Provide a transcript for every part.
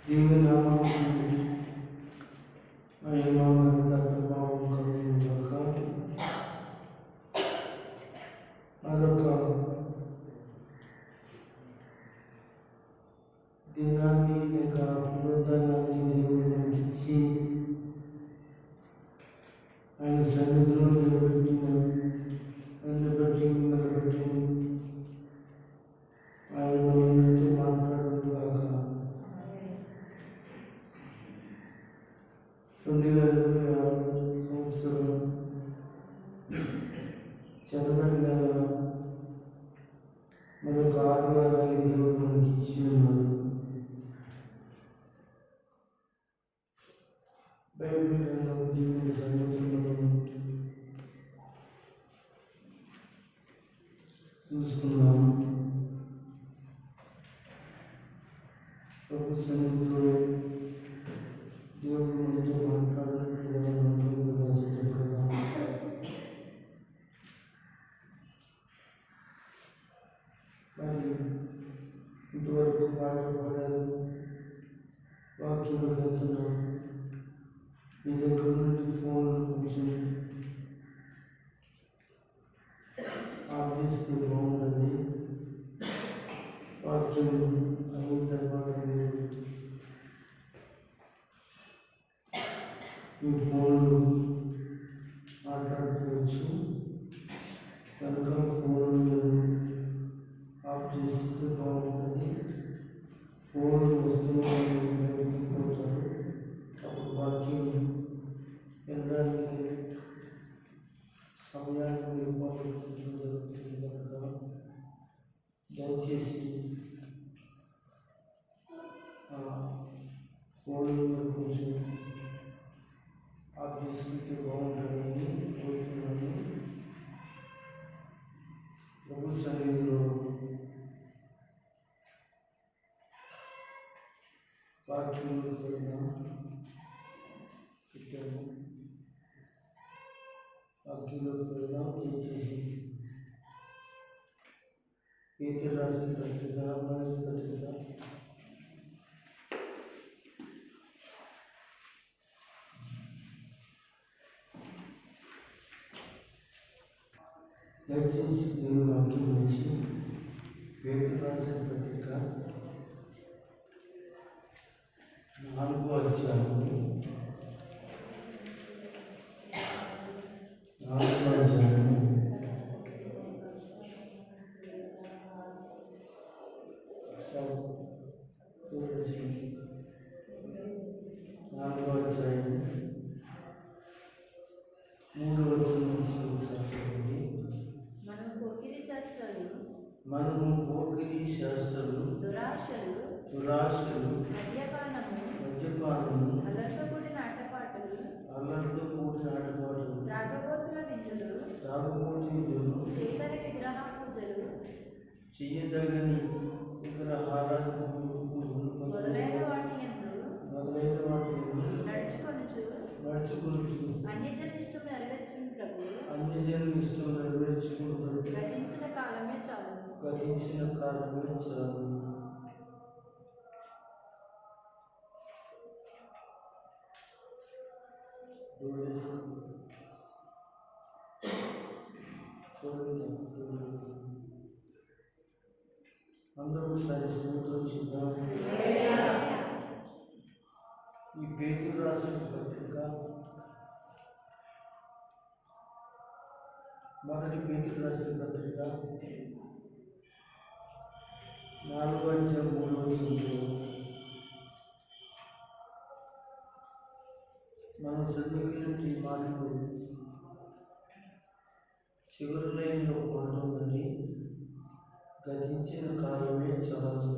దేవుని నామమున మహిమ ఘనత ప్రభావం కలుగును గాక. మరొక దినాన్ని లేక పునరుద్ధానాన్ని దేవుడు మనకి ఇచ్చి ఆయన సన్నిధిలో నిలబెట్టిన నన్ను బట్టి మిమ్మల్ని బట్టి ఆయన మనతో మాట్లాడను గాక. 2026 సంవత్సరం జనవరి నెల మరొక ఆదివారాన్ని దేవుడు మనకి ఇచ్చి ఉన్నాడు. బైబిల్ గ్రంథం జీవిత సంగతులను చూసుకున్నాం. ప్రభు సన్నిధిలో దేవుడు మనతో మాట్లాడినట్లుగా మనం సిద్ధపడదాం. మరి ఇంతవరకు పాటలు పాడారు, వాక్యం వెళ్తున్నాం. మీ దగ్గర నుండి ఫోన్లు కొంచెం ఆఫ్ చేస్తే బాగుంటుంది. వాక్యం అయిన తర్వాత మీరు మీ ఫోన్లు మాట్లాడుకోవచ్చు. కనుక ఫోన్ మీరు ఆఫ్ చేస్తే బాగుంటుంది. ఫోన్ వస్తువులు పోతారు, అప్పుడు వాక్యం వెళ్ళడానికి సమయాన్ని మీరు పోగొట్టుకోవడం జరుగుతుంది. కనుక దయచేసి ఫోన్ కొంచెం ఆఫ్ చేసుకుంటే బాగుంటుందని కోరుతున్నాను. ప్రభు సన్నిధిలో వాక్యంలో పెట్టాము. వాక్యంలోకి వెళ్దాం. దయచేసి పేతురు రాసిన పత్రిక, మొదటి పత్రిక దయచేసి దేవుని వాక్యం నుంచి పేతురు రాసిన పత్రిక 4వ అధ్యాయం 3వ వచనం. మనము పోకిరీ చేష్టలు, దురాశలు, మద్యపానము, అల్లరితో కూడిన ఆటపాటలు, త్రాగుబోతుల విందులు, చేయదగని విగ్రహారాధనలు మొదలైన వాటి యందు నడుచుకొనుచు అన్యజనుల ఇష్టం నెరవేర్చుకుంటూ గతించిన కాలమే చాలు. అందరూ ఒకసారి స్తోత్రించుదాం. ఈ పేతురు రాసిన పత్రిక, మొదటి పేతురు రాసిన పత్రిక 4వ అధ్యాయం 3వ వచనంలో మనం చదివినటువంటి మాటలు చివరి లైన్లో ఒక మాట ఉందండి. గతించిన కాలమే చాలు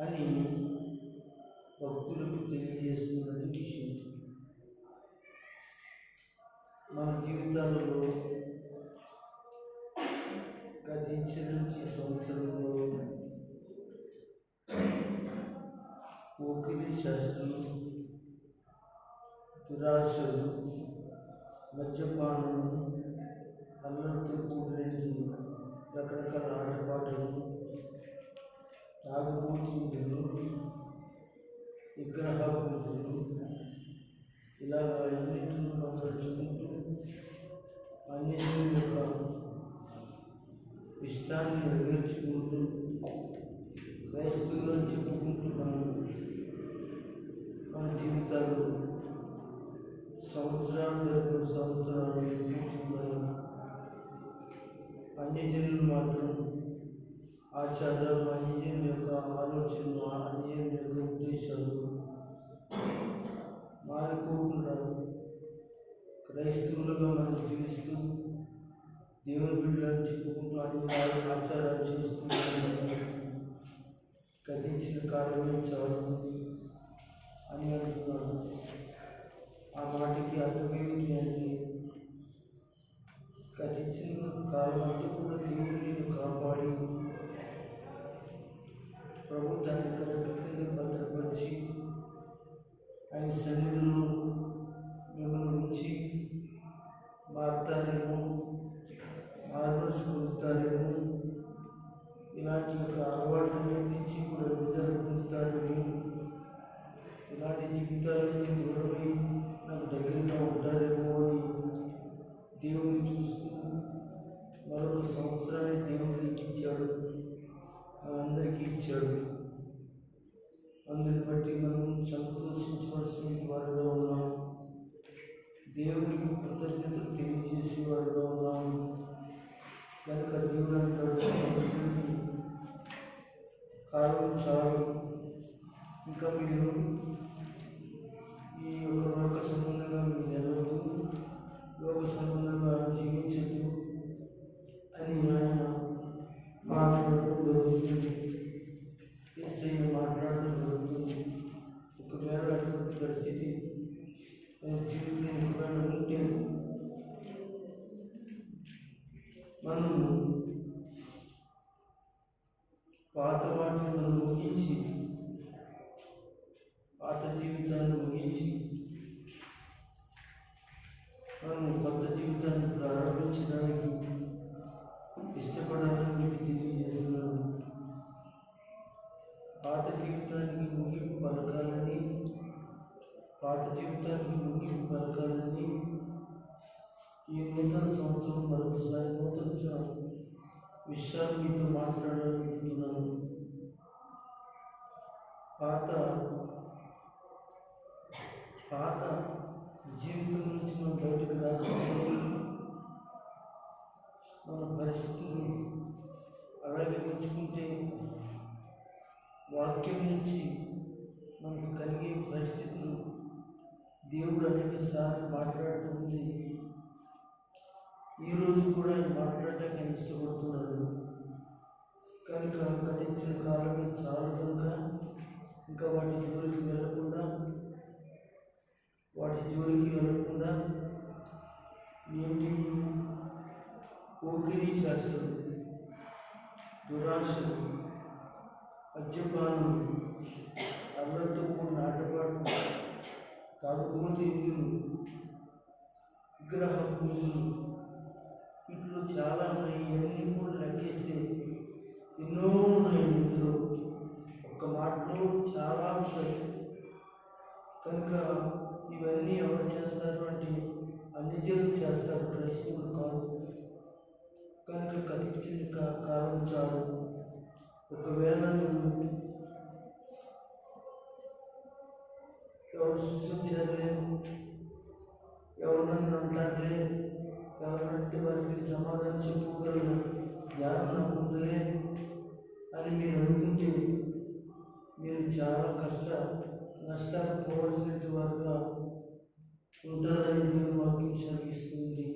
అని భక్తులకు తెలియజేస్తున్న విషయం. మన జీవితాలలో గతించిన సంవత్సరంలో పోకిరీ శాస్త్రం, దురాశలు, మద్యపానము, అల్లరితో కూడిన రకరకాల ఆటపాటలు, తాగుబోతు రోజులు ఇలాగ అన్నింటిని భద్రచుకుంటూ అన్నింటి యొక్క ఇష్టాన్ని నెరవేర్చుకుంటూ క్రైస్తవులను చెప్పుకుంటూ మన జీవితాలు సంవత్సరాలు అయిపోతున్నాయి. అన్ని జనులు మాత్రం ఆచారాలు, అన్యజనుల యొక్క ఆలోచనలు, అన్యజనుల యొక్క ఉద్దేశాలు మారిపోకుండా క్రైస్తవులుగా మనం జీవిస్తూ దేవుని బిడ్డలను చెప్పుకుంటూ అన్ని ఆచారాలు చేసుకుంటూ గతించిన కాలమే చాలు అని అంటున్నాను. ఆ మాటకి అర్థం ఏమిటి అంటే, గతించిన కాలం అంతా కూడా దేవుడిని కాపాడి ప్రభు దాన్ని కరెక్ట్గా భద్రపరిచి ఆయన సన్నిధిలో మిమ్మల్ని ఉంచి మారుతారేమో, మారుమనసు పొందుతారేమో, ఇలాంటి యొక్క అలవాట్ల నుంచి కూడా విడుదల పొందుతారేమో, ఇలాంటి జీవితాల నుంచి దూరమై నాకు దగ్గరగా ఉంటారేమో అని దేవుడిని చూస్తూ మరొక సంవత్సరాన్ని దేవుడికి ఇచ్చాడు, అందరికీ ఇచ్చాడు. అందుని బట్టి మనం సంతోషించవలసిన వారుగా ఉన్నాం, దేవుడికి కృతజ్ఞతలు తెలియజేసే వారుగా ఉన్నాము. కనుక దేవుడు అంటాడు, కాలం చాలు, ఇంకా మీరు ఈ యొక్క లోక సంబంధంగా మీరు వెళ్ళవద్దు, లోక సంబంధంగా జీవించద్దు అని ఆయన మాట్లాడటం జరుగుతుంది. యేసయ్య మాట్లాడటం జరుగుతుంది. ఒకవేళ అటువంటి పరిస్థితి జీవితం ఒకవేళ ఉంటే మనము పాత వాటిని మనం ముగించి, పాత జీవితాన్ని ముగించి మనం కొత్త జీవితాన్ని ప్రారంభించడానికి ఇష్టపడాలని మీకు తెలియజేస్తున్నాను. పాత జీవితానికి ముగింపు పలకాలని, పాత జీవితానికి ముగింపు పలకాలని ఈ నూతన సంవత్సరం మరొకసారి నూతన విషయాలు మీతో మాట్లాడాలనుకుంటున్నాను. పాత జీవితం నుంచి మనం బయటకు రాకపోతే మన పరిస్థితులు అలాగే ఉంచుకుంటే వాక్యం నుంచి మనకు కలిగే పరిస్థితులు దేవుడు అనేక సార్లు మాట్లాడుతుంది. ఈరోజు కూడా ఆయన మాట్లాడటానికి ఆయన ఇష్టపడుతున్నాడు. కనుక గతించిన కాలమే చాలు కనుక ఇంకా వాటి జోలికి వెళ్ళకుండా ఏంటి పోకిరీ శాస్త్రం, దురాశలు, మద్యపానం, అల్లరితో కూడిన ఆటపాటు, తాగుబోతు ఇందులు, విగ్రహ పూజలు, వీటిలో చాలా ఉన్నాయి. ఇవన్నీ కూడా లెక్కేస్తే ఎన్నో ఉన్నాయి. ఇందులో ఒక్క మాటలో చాలా ఉంటాయి. కనుక ఇవన్నీ ఎవరు చేస్తారు అంటే అన్ని జనులు చేస్తారు, క్రైస్తవులు కాదు. కనుక గతించిన కాలం చాలు. ఒకవేళ ఎవరు సూచించారులే, ఎవరు నన్ను అంటారులే, ఎవరంటే వారికి సమాధానం చెప్పుకోగలను, జ్ఞానం పొందలే అని మీరు అనుకుంటే మీరు చాలా నష్టాలు పోవాల్సిన వారుగా ఉంటారని దేవుని వాక్యం శ్రమిస్తుంది.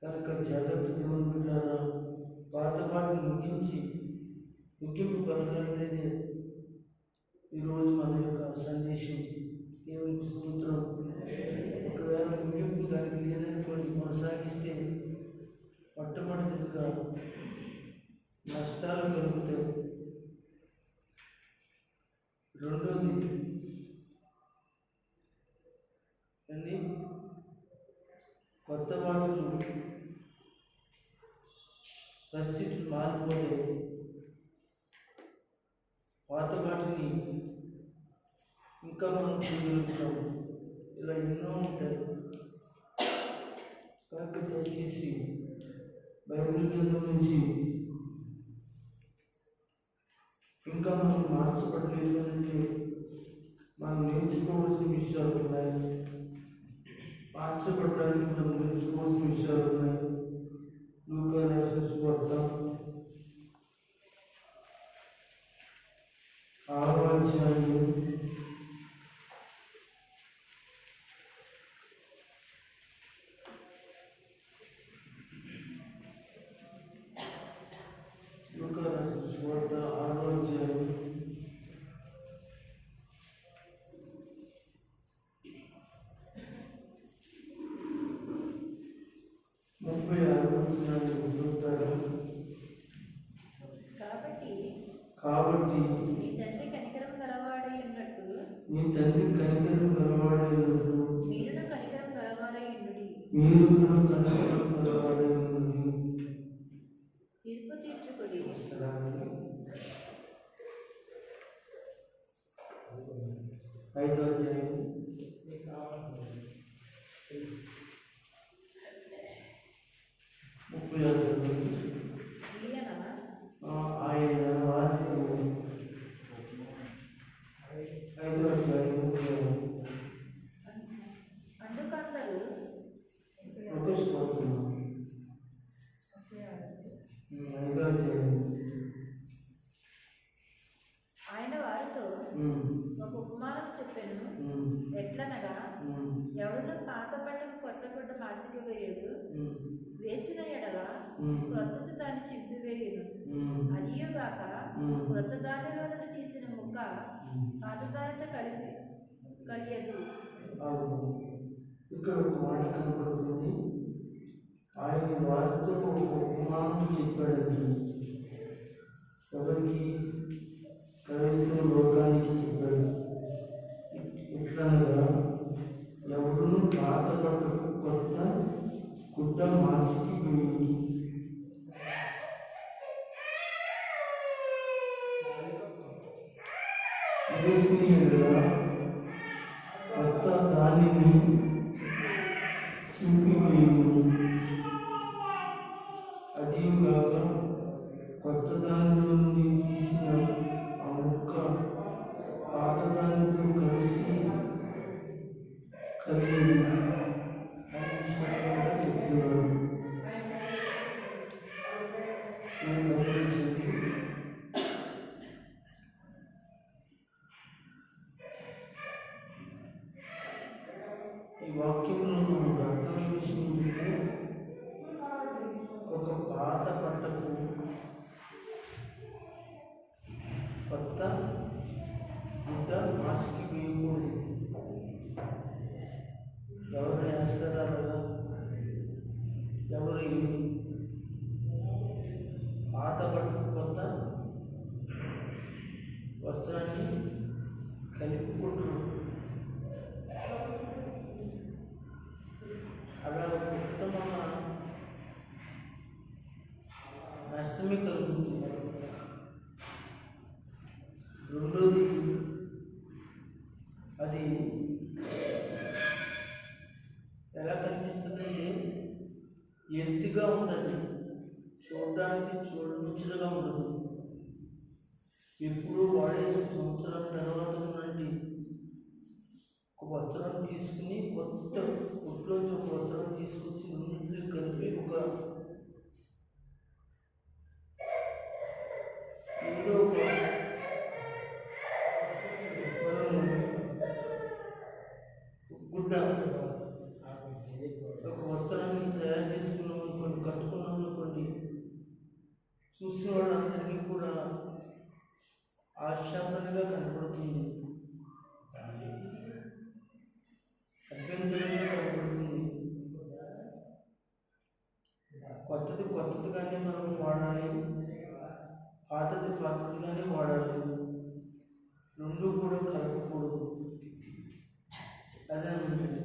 కనుక జాగ్రత్త దేవుని బిడ్డారా, పాత వాటిని ముగింపు పలకాలనేది ఈరోజు మన యొక్క సందేశం. దేవునికి స్తోత్రం. ఒకవేళ ముగింపు దానికి లేదనుకోండి, కొనసాగిస్తే మొట్టమొదటిగా నష్టాలు కలుగుతాయి. రెండోది కొత్త వాటిలో పరిస్థితులు మారిపోతే పాత వాటిని ఇంకా మనం చేయగలుగుతాం. ఇలా ఎన్నో ఉంటాయి. కనుక దయచేసి బైబిల్ గ్రంథం నుంచి ఇంకా మనం మార్చబడలేదు అంటే మనం నేర్చుకోవాల్సిన విషయాలు ఉన్నాయి. మార్చబడడానికి మనం నేర్చుకోవాల్సిన విషయాలు ఉన్నాయి. లూకా రాసిన సువార్త 6వ అధ్యాయం 36వ వచనాన్ని చదువుతారు. కాబట్టి నీ తండ్రి కనికరం గలవాడై ఉన్నట్టు మీరును కనికరం గలవారై ఉండుడి. తీర్పు తీర్చుకుడి. 5వ అధ్యాయం 30వ ఆయన వారికి 5వ అధ్యాయం 30వ అందుకందరూ ప్రవేశిపోతున్నాం. 5వ అధ్యాయం ఆయన వారితో ఒక ఉపమానం చెప్పాను. ఎట్లనగా ఎవడు పాత బట్టను కొత్త గుడ్డ మాసిక వేయుడు, వేసిన ఎడల క్రొత్తది దాన్ని చింపివేయును. అదియుగాక క్రొత్త దానిలో నుండి తీసిన ముక్క పాత దానితో కలియదు. ఇక్కడ ఒక మాట కనపడుతుంది. ఆయన వారితో ఒక ఉపమానం చెప్పాడు. ఎవరికి? క్రైస్తవ లోకానికి చెప్పాడు. ఎట్లనగా ఎవడును పాత బట్టకు కొత్త గుడ్డ మాసికి వేయుడు. వేసిన ఎడల కొత్త దానిని చింపివేయును. అదియుగాక కొత్త దానిలో నుండి తీసిన ఆ ముక్క పాత దానితో కలియదు అని విషయంగా చెప్తున్నాను. నేను గమనించింది ఈ వాక్యంలో మనం అర్థం చేసుకుంటే ఒక పాత బట్టకు కొత్త గుడ్డ మాసికి వేయకూడదు. ఎవరు వేస్తారా? ఎవరు పాత బట్టకు కొత్త వస్త్రాన్ని కలుపుకుంటారు. అలా కుట్టడం వల్ల నష్టమే కలుగుతుంది. రెండోది, అది ఎలా కనిపిస్తుందంటే ఎత్తుగా ఉండదు, చూడడానికి చూడముచ్చటగా ఉండదు. ఎప్పుడు వాడేసి సంవత్సరం తర్వాత నుండి ఒక వస్త్రం తీసుకుని కొత్త కొట్లోంచి ఒక వస్త్రం తీసుకొచ్చి రెండింటిని కలిపి ఒక ఏదో ఒక గుడ్డ ఒక వస్త్రాన్ని తయారు చేసుకున్నాం అనుకోండి, కట్టుకున్నాం అనుకోండి, చూసిన వాళ్ళందరికీ కూడా ఆశాపనగా కనపడుతుంది, అభ్యంతరంగా కనపడుతుంది. కొత్తదిగానే మనం వాడాలి, పాతదిగానే వాడాలి. రెండు కూడా కలపకూడదు. అదే ఉంటుంది.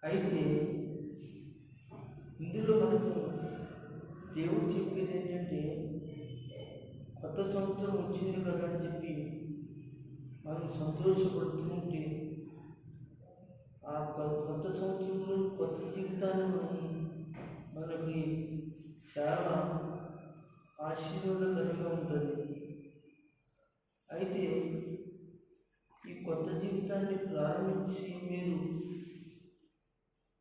అయితే ఇందులో మనకు దేవుడు చెప్పేది ఏంటంటే, కొత్త సంవత్సరం వచ్చింది కదా అని చెప్పి మనం సంతోషపడుతుంటే ఆ కొత్త సంవత్సరంలో కొత్త జీవితాన్ని మనకి చాలా ఆశీర్వాదకరంగా ఉంటుంది. అయితే ఈ కొత్త జీవితాన్ని ప్రారంభించి మీరు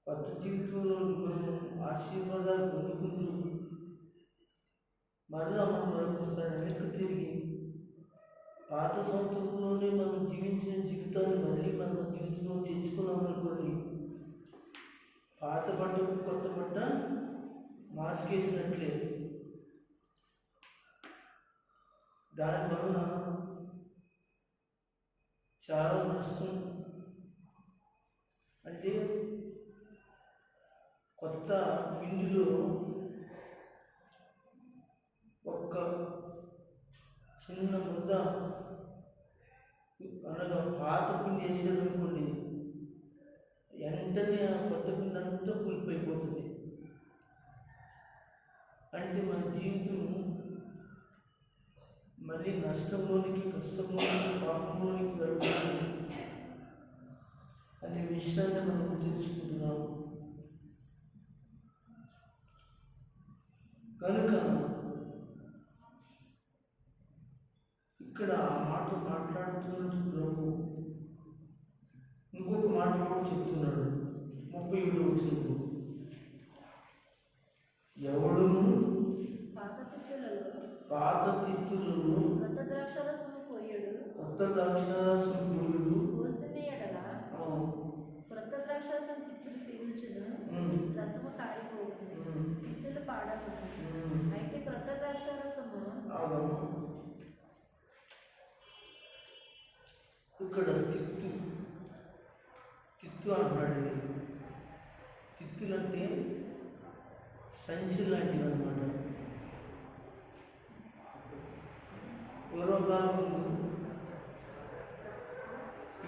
కొత్త జీవితంలో మనం ఆశీర్వాదాలు పొందుకుంటూ మరలా మనం మరొకసారి వెనక్కి తిరిగి పాత సంవత్సరంలోనే మనం జీవించిన జీవితాన్ని మళ్ళీ మన జీవితంలో తెచ్చుకున్నాం అనుకోండి, పాత బట్టకు కొత్త బట్ట మాస్కేసినట్లే. దానివలన చాలా నష్టం. అంటే కొత్త పిండిలో ఒక్క చిన్న ముద్ద అనగా పాత పిండి వేసారనుకోండి, వెంటనే ఆ కొత్త పిండి అంతా కూలిపోయిపోతుంది. అంటే మన జీవితం మళ్ళీ నష్టంలోనికి, కష్టంలోనికి, పాపంలోనికి వెళ్తుంది అనే విషయాన్ని మనం తెలుసుకుంటున్నాము. కనుక ఇక్కడ ఆ మాట మాట్లాడుతున్నట్టు ప్రభు ఇంకొక మాట కూడా చెప్తున్నాడు. 37వ వచనంలో, ఎవడును పాత తిత్తులలో కొత్త ద్రాక్షారసము పోయడు, పోసిన ఎడల క్రొత్త ద్రాక్షారసం తిత్తులు పీల్చును, రసము కారిపోవును, తిత్తులు పాడవును. అయితే క్రొత్త ద్రాక్షారసము ఇక్కడ తిత్తు అంటాడు. తిత్తులంటే సంచి లాంటివి అన్నమాట. పూర్వకాలంలో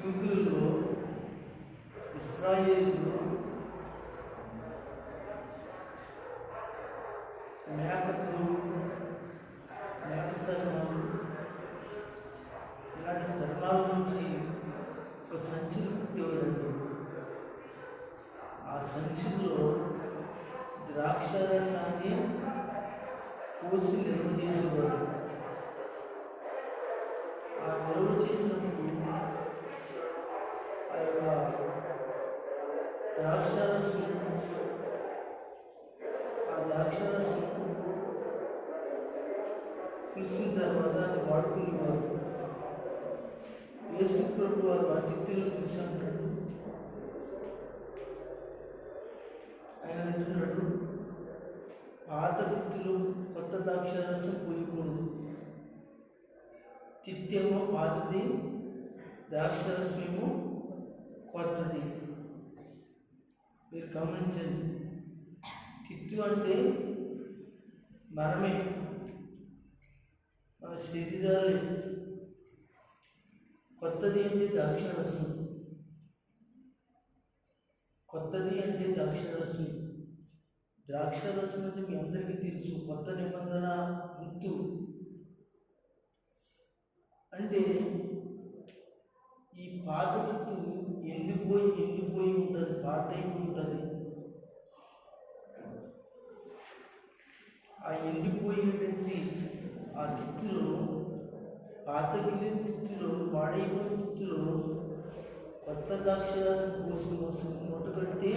యూదుల్లో, ఇశ్రాయేలులో మేకలు, మేక శర్మాలు ఇలాంటి శర్మాల నుంచి ఒక సంచిని కుట్టేవారండి. ఆ సంచిలో ద్రాక్షారసాన్ని పోసి నిల్వ చేసేవారు. ఆ నిల్వ చేసినప్పుడు ఆ యొక్క ద్రాక్షారసం కులిసిన తర్వాత అది వాడుకునేవారు. యేసు ప్రభు వారు ఆ తిత్తులను చూసి అంటాడు, ఆయన అంటున్నాడు, పాత తిత్తులు కొత్త ద్రాక్షారసం పోయకూడదు. తిత్తేమో పాతది, ద్రాక్షారసమేమో కొత్తది. మీరు గమనించండి, తిత్తు అంటే మనమే, మన శరీరాలే. కొత్తది అంటే ద్రాక్షారసం. కొత్తది అంటే ద్రాక్షారసం. ద్రాక్షారసం అంటే మీ అందరికీ తెలుసు, కొత్త నిబంధన గుర్తు. అంటే ఈ పాత గుర్తు ఎండిపోయి ఉంటుంది, పాత అయిపోయి ఉంటుంది. ఆ ఎండిపోయేటువంటి ఆ తిత్తులో, పాతగిలిన తిత్తులో, పాడైపోయిన తిత్తులో కొత్త ద్రాక్షారసం పోసి మూట కడితే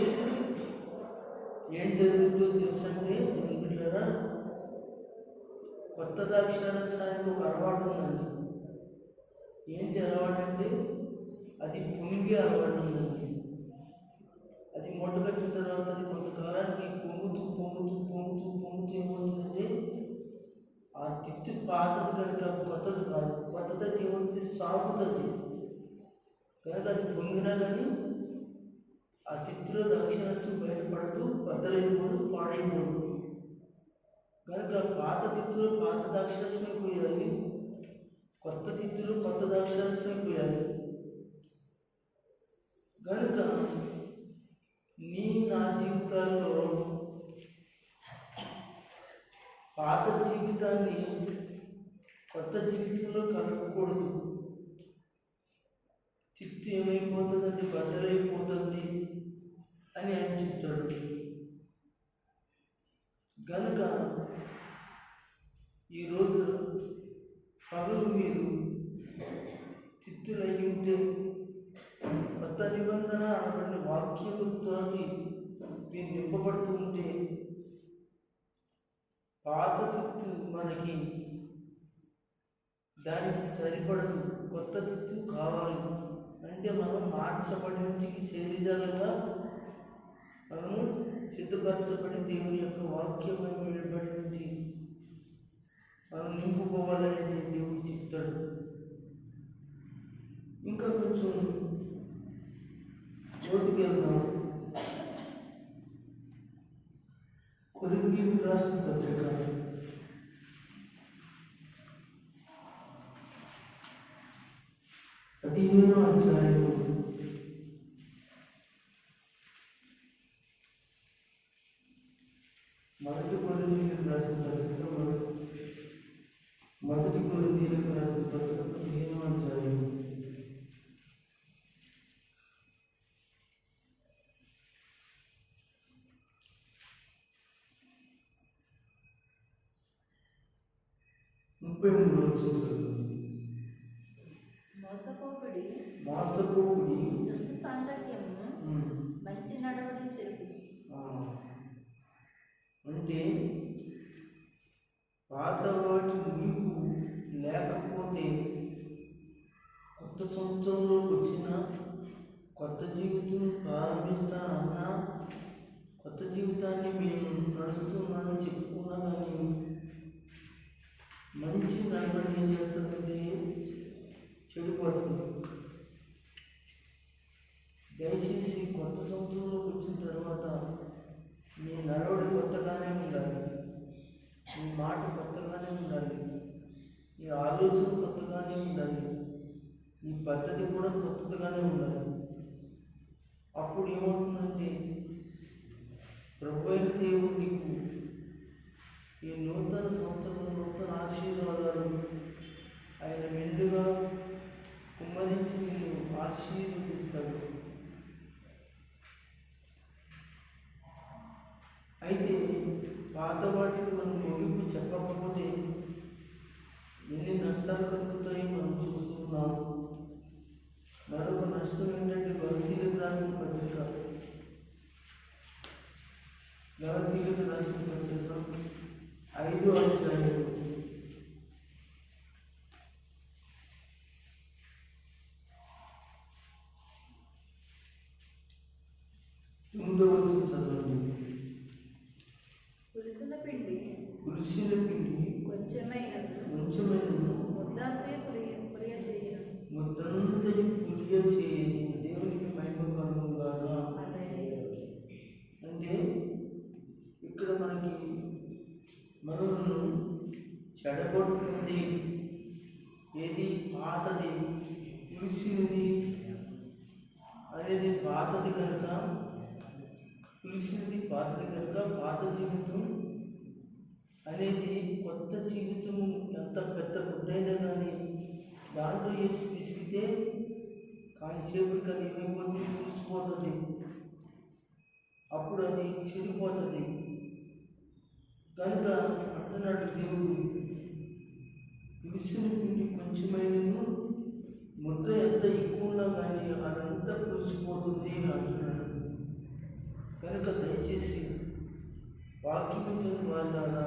ఏం జరుగుతుందో తెలుసంటే, ఎందుకంటారా, కొత్త ద్రాక్షారసానికి ఒక అలవాటు ఉందండి. ఏంటి అలవాటు అంటే, అది పొంగే అలవాటు ఉందండి. అది మూట కట్టిన తర్వాత అది కొంతకాలానికి పొంగుతూ ఏమవుతుందంటే, ఆ తిత్తి పాతది కనుక కొత్తది కాదు, కొత్తది ఏమవుతుంది, సాగుతుంది. కనుక అది పొంగినా కానీ ఆ తిత్తిలో ద్రాక్షారసం బయటపడుతూ బద్దలైపోదు, పాడైపోదు. కనుక పాత తిత్తులో పాత ద్రాక్షారసమే పోయాలి, కొత్త తిత్తులో కొత్త ద్రాక్షారసమే పోయాలి. కనుక నా జీవితాల్లో పాత జీవితాన్ని కొత్త జీవితంలో కలపకూడదు. ఏమైపోతుందంటే బద్దలైపోతుంది అని ఆయన చెప్తాడు. కనుక ఈరోజు పగలు మీరు తిత్తులై ఉంటే కొత్త నిబంధన అటువంటి వాక్యముతో మీరు నింపబడుతుంటే పాత తిత్తు మనకి దానికి సరిపడదు, కొత్త తిత్తు కావాలి. అంటే మనం మార్చబడి నుంచి శరీరాలుగా మనము సిద్ధపరచబడి దేవుని యొక్క వాక్యం విడబడి నుంచి మనం నింపుకోవాలని దేవుడు చెప్తాడు. ఇంకా కొంచెం చోటుకి వెళ్దాం. కొరింథీయులకు రాసిన పత్రిక 15వ అధ్యాయము 1 కొరింథీయులకు రాసిన పత్రిక 1 కొరింథీయులకు రాసిన పత్రిక 15వ అధ్యాయము 33వ వచనం. మోసపోకుడి దుష్ట సాంగత్యము మంచి నడవడి చెరుపు. అంటే పాత వాటి ముగింపు లేకపోతే కొత్త సంవత్సరంలోకి వచ్చిన కొత్త జీవితం ప్రారంభిస్తానన్నా కొత్త జీవితాన్ని మేము నడుస్తున్నామని చెప్పుకున్నా కానీ మంచి నడవడి ఏం చేస్తుందంటే చెడిపోతుంది. దయచేసి కొత్త సంవత్సరంలోకి వచ్చిన తర్వాత మీ నడవడి కొత్తగానే ఉండాలి, మీ మాట కొత్తగానే ఉండాలి, మీ ఆలోచన కొత్తగానే ఉండాలి, మీ పద్ధతి కూడా కొత్తగానే ఉండాలి. అప్పుడు ఏమవుతుందంటే ప్రభువైన దేవుడు నీకు ఈ నూతన సంవత్సరంలో నూతన ఆశీర్వాదాలు ఆయన మెండుగా కుమ్మరించి నిన్ను ఆశీర్వదిస్తాడు. అయితే పాత వాటికి మనం ముగింపు చెప్పకపోతే ఎన్ని నష్టాలు కలుగుతాయో మనం చూస్తున్నాం. మరొక నష్టం ఏంటంటే గలతీయులకు రాసిన పత్రిక 5వ అధ్యాయం 9వ వచనం చదవండి. పులిసిన పిండి కొంచెమైనను ముద్దంతయు పులియ చేయను. ముద్దంతయు పులియ చేయను. దేవునికి మహిమ కలుగుగాక. అంటే ఇక్కడ మనకి మనల్ని చెడగొడుతుంది ఏది? పాతది, పులిసినది అనేది పాతది కనుక, పులిసినది పాతది కనుక పాత జీవితం అనేది కొత్త జీవితం ఎంత పెద్ద బుద్ధైనా కానీ దాంట్లో వేసి పిసిగితే కాంచేపటికి అది ఏమైపోతుంది? పులిసిపోతుంది. అప్పుడు అది చెడిపోతుంది. కనుక అంటున్నాడు దేవుడు, పులిసిన పిండి కొంచెమైనను ముద్ద ఎంత ఎక్కువ ఉన్నా కానీ అదంతా పులిసిపోతుంది అంటున్నాడు. కనుక దయచేసి వాక్యముతో ద్వారా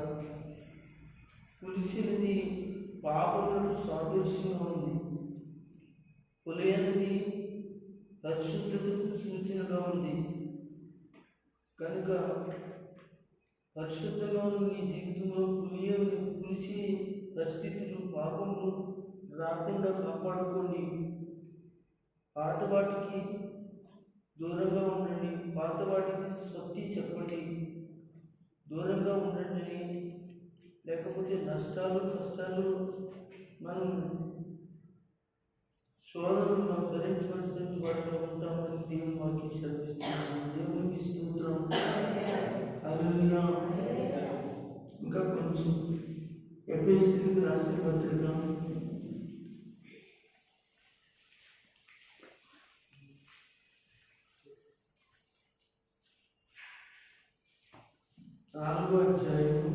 పులిసినది పాపములకు సాదృశ్యంగా ఉంది, పులియనిది పరిశుద్ధతకు సూచనగా ఉంది. కనుక పరిశుద్ధంగా నీ జీవితంలో పులిసి పరిస్థితులు పాపములు రాకుండా కాపాడుకోండి. పాత వాటికి దూరంగా ఉండండి, పాత వాటికి సత్తి చెప్పండి, దూరంగా ఉండండి. లేకపోతే నష్టాలు కష్టాలు మనం శోధనలు మనం భరించవలసిన వాటిలో ఉంటామని దేవుని వాక్యం శ్రమిస్తున్నాము. దేవునికి స్తోత్రం. హల్లెలూయా. ఇంకా కొంచెం ఎఫెసీయులకు రాసిన పత్రిక 4వ అధ్యాయం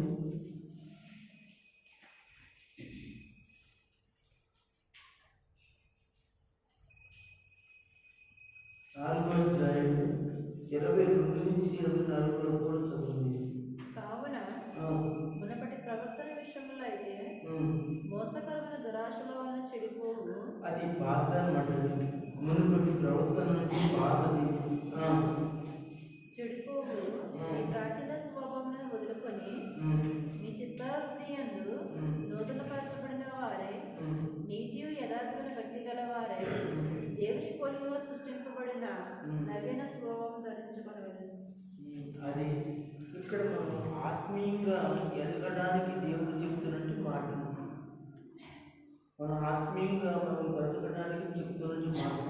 22 నుంచి 24 వరకు కూడా చదువుతుంది. కావున మునపటి ప్రవర్తన విషయంలో అయితే మోసకరమైన దురాశల వలన చెడిపోవు. అది బాధ అన్నమాట. మునుపటి ప్రవర్తన అంటే బాధది. చెడిపోవు ఈ ప్రాచీన స్వభావమును వదులుకొని మీ చిత్తావృత్తి యందు నూతనపరచబడిన వారే నీతియు యథార్థమైన భక్తి గల వారే దేవుని పోలికగా సృష్టింపబడిన నవీన స్వభావం ధరించుకొనవలెను. అది ఇక్కడ మనం ఆత్మీయంగా ఎదగడానికి దేవుడు చెప్తున్నట్టు మాట. మన ఆత్మీయంగా మనం బ్రతకడానికి చెప్తున్నట్టు మాట.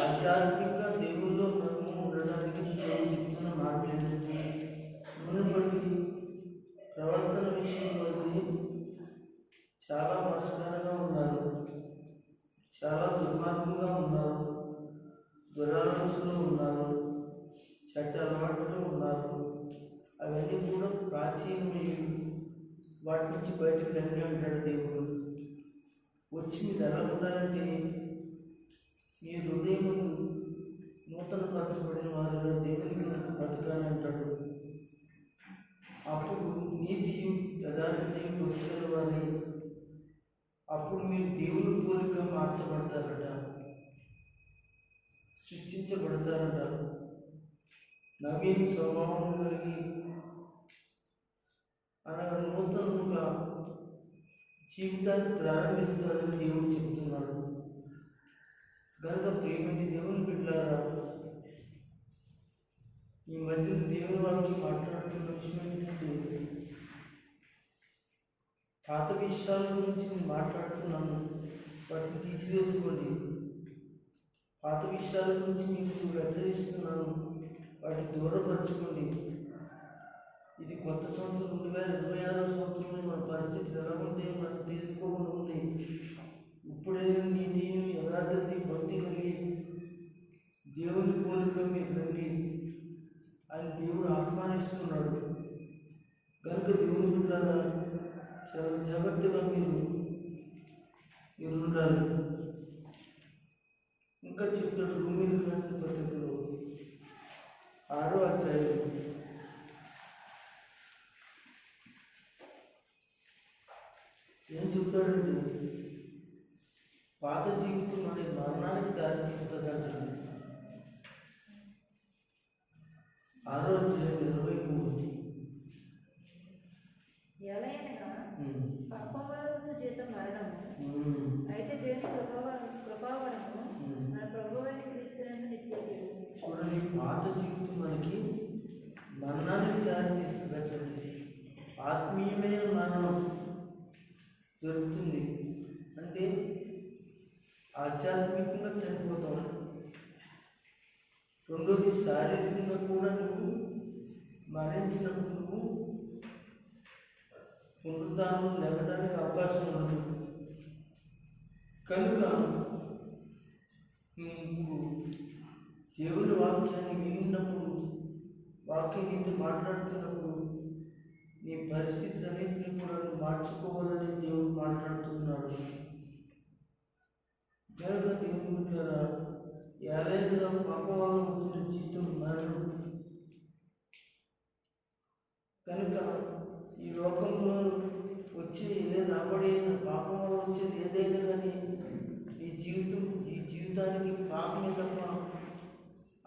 ఆధ్యాత్మికంగా దేవుల్లో మనము ఉండడానికి దేవుడు చెప్తున్న మాట ఏంటంటే మునుపటి ప్రవర్తన విషయంలో చాలా మోసకరంగా ఉన్నారు, చాలా దుర్మార్గంగా ఉన్నారు, దురాలోచనలో ఉన్నారు, చెడ్డ అలవాటులో ఉన్నారు. అవన్నీ కూడా ప్రాచీనమైనవి. వాటి నుంచి బయటకు రండి అంటాడు దేవుడు. వచ్చి మీరు ఎలా ఉండాలంటే మీ హృదయం నూతన పరచబడిన వారుగా దేవునికి బతకాలి అంటాడు. అప్పుడు నీతియు యథార్థతయు భక్తుల వారి అప్పుడు మీరు దేవుని పోలిక మార్చబడతారట, సృష్టించబడతారట. నవీన స్వభావం కలిగి అనగా నూతనంగా జీవితాన్ని ప్రారంభిస్తారని దేవుడు చెప్తున్నాడు. కనుక ప్రేమని దేవుని బిడ్డలారా, ఈ మధ్య దేవుని వారికి మాట్లాడుతున్న విషయం ఏంటంటే పాత విషయాల గురించి నేను మాట్లాడుతున్నాను, వాటిని తీసివేసుకోండి. పాత విషయాల గురించి మీకు హెచ్చరిస్తున్నాను, వాటిని దూరపరచుకోండి. ఇది కొత్త సంవత్సరం 2026 సంవత్సరంలో మన పరిస్థితి ఎలా ఉంటే మనకు తెలియకోకుండా ఉంది. ఇప్పుడే నీతిని యథార్థతని భక్తి కలిగి దేవుని పోలిక మీరు రండి అని దేవుడు ఆహ్వానిస్తున్నాడు. కనుక దేవుని బిడ్డలారా, చాలా జాగ్రత్తగా మీరు ఉండాలి. ఇంకా చెప్తాడు రోమీయులకు రాసిన పత్రికలో 6వ అధ్యాయం 'ఏం చెప్తాడంటే పాత జీవితం అనే మరణానికి దారితీస్తుందంటే 6వ అధ్యాయం 23. ఎలయనగా పాపం వలన వచ్చు జీతం మరణము, అయితే దేవుని కృపావరము మన ప్రభువైన క్రీస్తునందు నిత్య జీవము. చూడండి, పాత జీవితం మనకి మరణానికి దారితీస్తుందంటే ఆత్మీయమైన మరణం జరుగుతుంది. అంటే ఆధ్యాత్మికంగా చనిపోతాం. రెండోది శారీరకంగా కూడా నువ్వు మరణించినప్పుడు నువ్వు పునరుద్ధానం లేవడానికి అవకాశం ఉండదు. కనుక నువ్వు దేవుని వాక్యాన్ని విన్నప్పుడు, వాక్యం నీతో మాట్లాడుతున్నప్పుడు నీ పరిస్థితులన్నింటినీ కూడా నువ్వు మార్చుకోవాలని దేవుడు మాట్లాడుతున్నాడు. కనుక దేవుని ద్వారా ఏలైనా పాపం వల్ల వచ్చిన జీవితం మరణం. కనుక ఈ లోకంలో వచ్చే రాబడిన పాపం వల్ల వచ్చేది ఏదైనా కానీ ఈ జీవితానికి పాపమే తప్ప,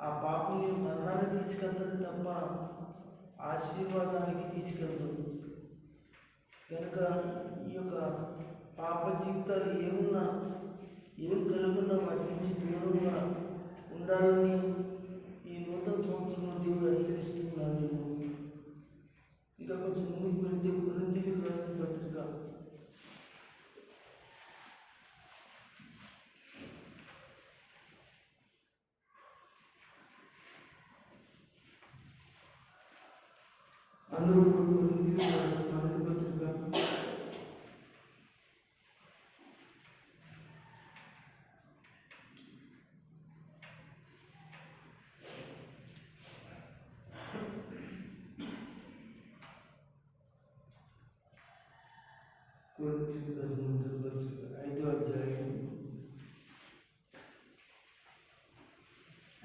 ఆ పాపని మరణానికి తీసుకెళ్తుంది తప్ప ఆశీర్వాదానికి తీసుకెళ్తుంది. కనుక ఈ యొక్క పాప జీవితాలు ఏమున్నా ఏం కలుగున్నా వాటి నుంచి దూరంగా ఉండాలని ఈ నూతన సంవత్సరంలో దేవుడు హెచ్చరిస్తున్నాను. ఇంకా కొంచెం ముందుకు వెళ్తే కొరింథీయులకు రాసిన పత్రిక 6వ కొరింథీయులకు రాసిన మొదటి పత్రిక 5వ అధ్యాయం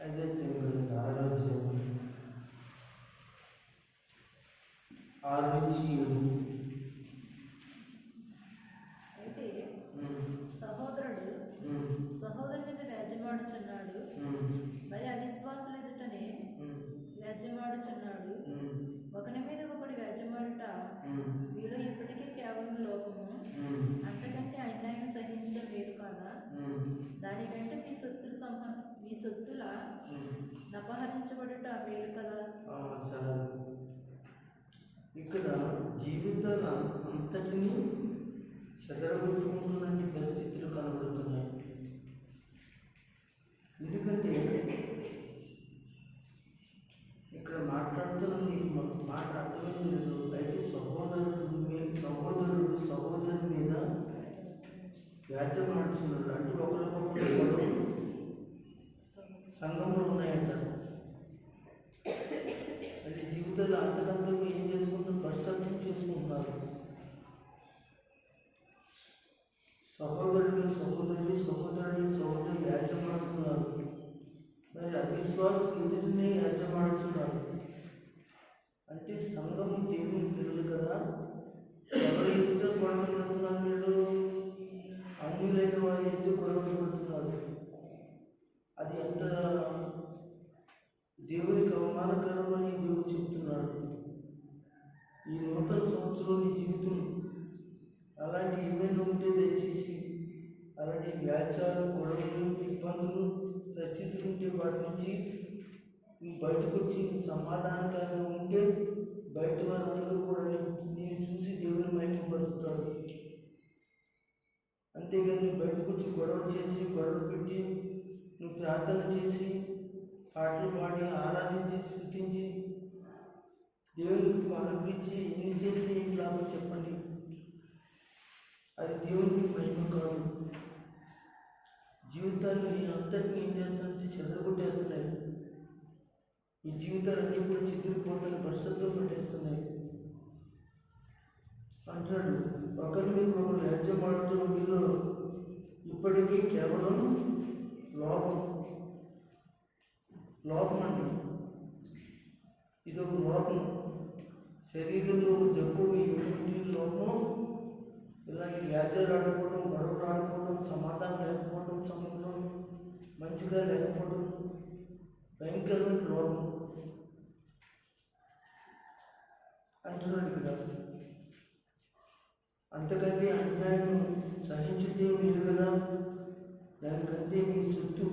6వ అధ్యాయం 6 నుంచి 7. అయితే సహోదరుడు సహోదరు మీద వ్యాజ్యమాడుచున్నాడు, మరి అవిశ్వాసులు ఎదుటనే వ్యాజ్యమాడుచున్నాడు. ఒకని మీద ఒకడు వ్యాజ్యమాడుట మీలో ఇప్పటికే కేవలం లోపము. అంతకంటే అన్యాయం సహించడం వేరు కాదా? దానికంటే మీ సొత్తుల నపహరించబడుట మేలు కదా. ఇక్కడ జీవితాల అంతటినీ చెదరగొట్టుకుంటున్న పరిస్థితులు కనబడుతున్నాయి. ఎందుకంటే ఇక్కడ మాట్లాడుతున్న మాట అర్థమైంది లేదు. అయితే సహోదరుడి మీద వ్యాజ్యమాడుతున్నాడు అంటే ఒకరికొకరు సంఘంలో ఉన్నాయంట. అంటే జీవితాలు అంతకంతకు ఏం చేసుకుంటారు, భ్రష్టార్థం చేసుకుంటున్నారు. సహోదరుడు వ్యాజ్యమాడుతున్నారు, మరి అవిశ్వాసం ఎదుటినే వ్యాజ్యమాడుతున్నారు. అంటే సంఘం దేవుని పిల్లలు కదా, ఎవరు ఎదుట గొడవపడుతున్నారు? వీళ్ళు అన్యులైన వారి ఎదుట గొడవపడుతున్నారు. అది ఎంత దేవునికి అవమానకరమని దేవుడు చెప్తున్నాడు. ఈ నూతన సంవత్సరం నీ జీవితం అలాంటి ఏమైనా ఉంటే దయచేసి అలాంటి వ్యాచాలు, గొడవలు, ఇబ్బందులు, పరిస్థితులు ఉంటే వాటి నుంచి నువ్వు బయటకు వచ్చి సమాధానకరంగా ఉంటే బయట వారందరూ కూడా నేను చూసి దేవుని మహిమపరుస్తాడు. అంతేగాని బయటకు వచ్చి గొడవలు పెట్టి నువ్వు ప్రార్థన చేసి పాటలు పాడి ఆరాధించి స్థుతించి దేవునికి అనుగ్రహించి ఎన్ని చేస్తే ఏం లాభం చెప్పండి? అది దేవునికి మహిమ కాదు. జీవితాన్ని అంతటినీ ఏం చేస్తానంటే చెదరగొట్టేస్తున్నాయి. ఈ జీవితాలన్నీ కూడా చిదిరిపోతాయి, భ్రష్టత్వం పెట్టేస్తున్నాయి. అంటాడు, ఒకరి మీద ఒకరు వ్యాజ్యమాడుతూ మీలో ఇప్పటికీ కేవలం లోపం అండి. ఇదొక లోపం, శరీరంలో జబ్బు. ఏమిటి లోపం? ఇలాంటి వ్యాజ్యాలు ఆడుకోవడం, గొడవలు ఆడుకోవడం, సమాధానం లేకపోవడం, సమయంలో మంచిగా లేకపోవడం భయంకరమైన లోపం అంటున్నాడు ఇక్కడ. అంతకంటే అన్యాయం సహించితే మీరు కదా, దానికంటే మీ సొత్తు